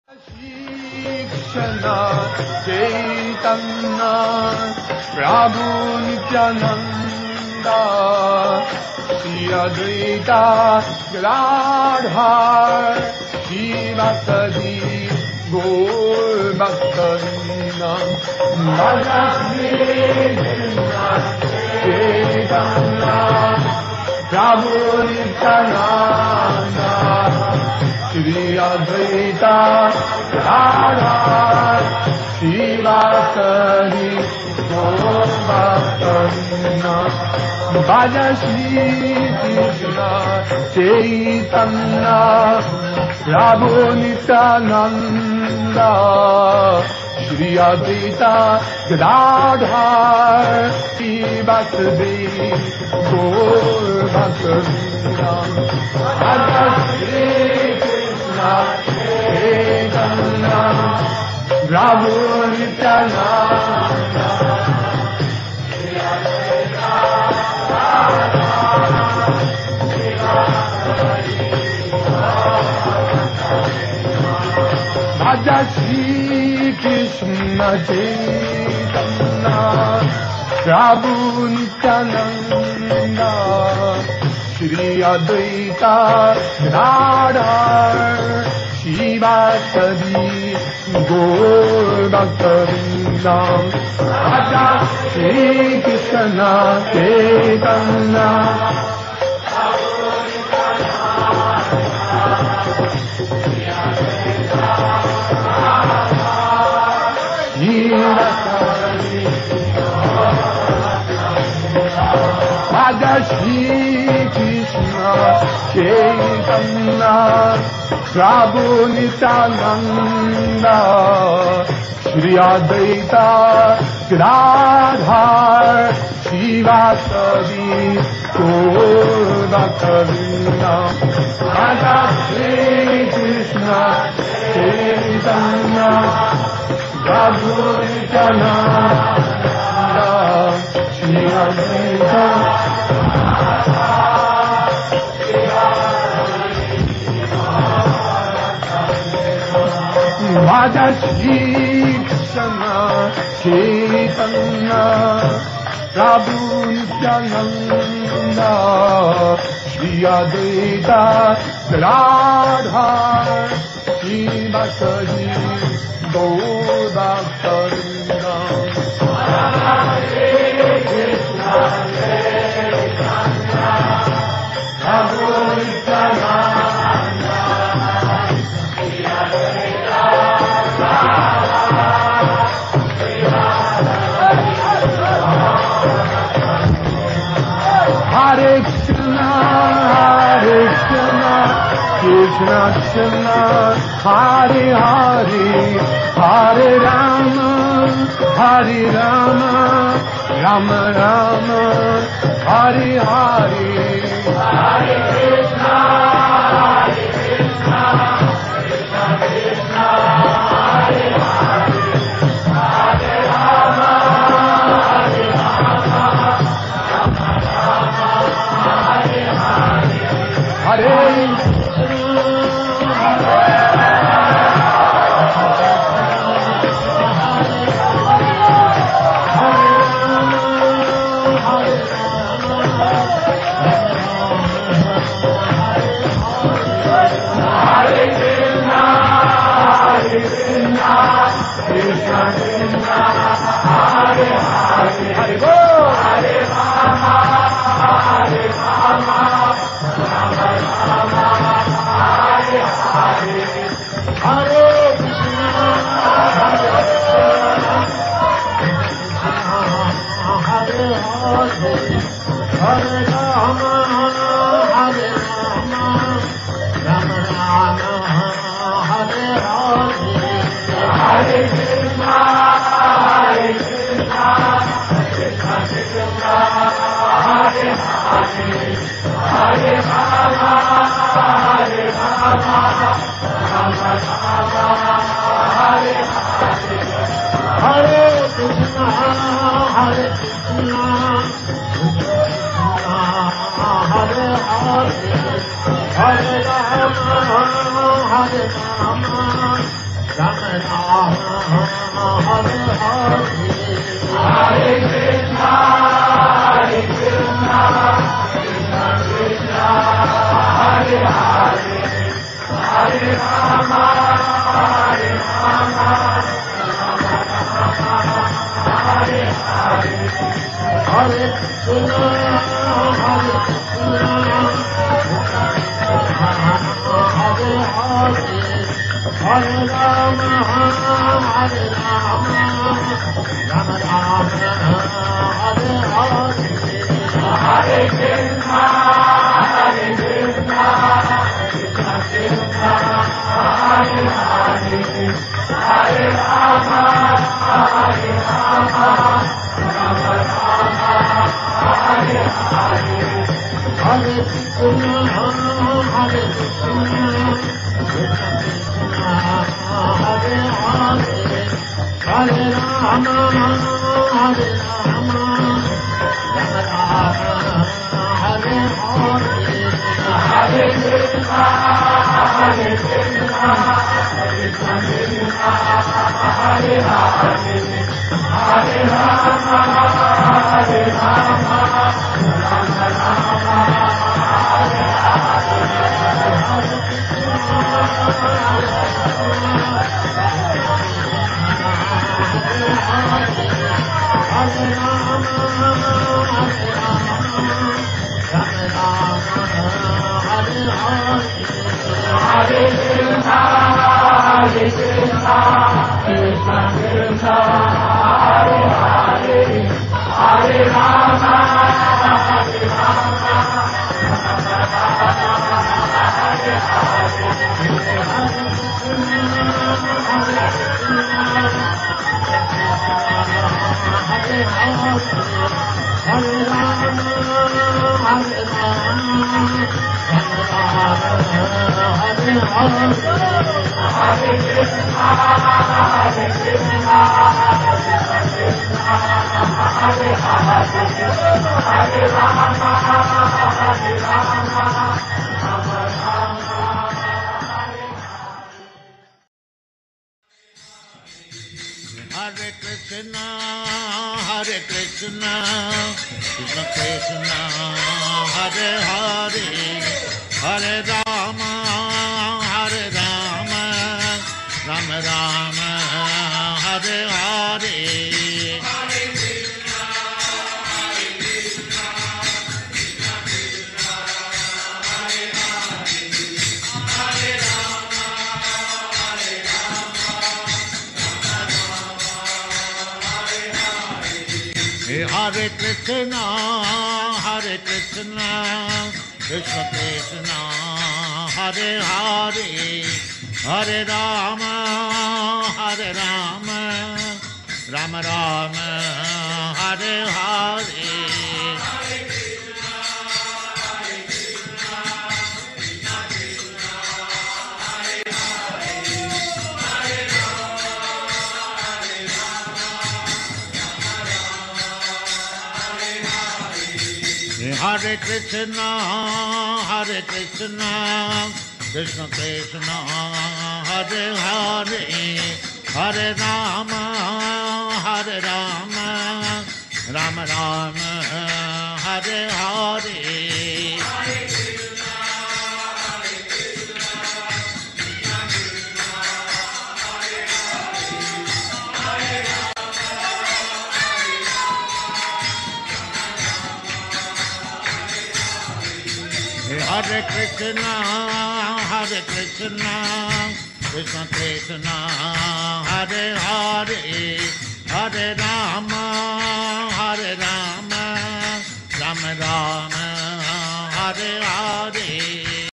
Krishna Chaitanya Prabhu Nityananda Shri Advaita Gadadhar Shivasadi Gaur Bhaktavinda Bhaja Shri Krishna Chaitanya Prabhu Nityananda Shri Advaita Gadadhar Shivasadi Gaur Bhaktavinda Bhaja Shri Krishna Chaitanya Prabhu Nityananda Shri Advaita Gadadhar Shivasadi Gaur Bhaktavinda Bhaja Shri Krishna Chaitanya Prabhu Nityananda Bhaja Shri Krishna Chaitanya Prabhu Nityananda Shri Advaita Gadadhar Shivasadi Gaur Bhaktavinda Bhaja Shri Krishna Chaitanya Bhaja Shri Krishna Chaitanya Prabhu Nityananda Shri Advaita Gadadhar Shivasadi Gaur Bhaktavinda Bhaja Shri Krishna Chaitanya Prabhu Nityananda Shri Advaita Bhaja Shri Krishna Chaitanya Prabhu Nityananda Shri Advaita Gadadhar Shivasadi Gaur Bhaktavinda Bhaja Shri Krishna Chaitanya Prabhu Nityananda Shri Advaita Hare Krishna, Hare Krishna, Krishna Krishna, Hare Hare, Hare Rama, Hare Rama, Rama Rama, Hare Hare, Hare Krishna, Hare Krishna, Krishna Krishna, Hare Hare, Hare Rama, Hare Rama. Hare Hare Rama, Rama Rama,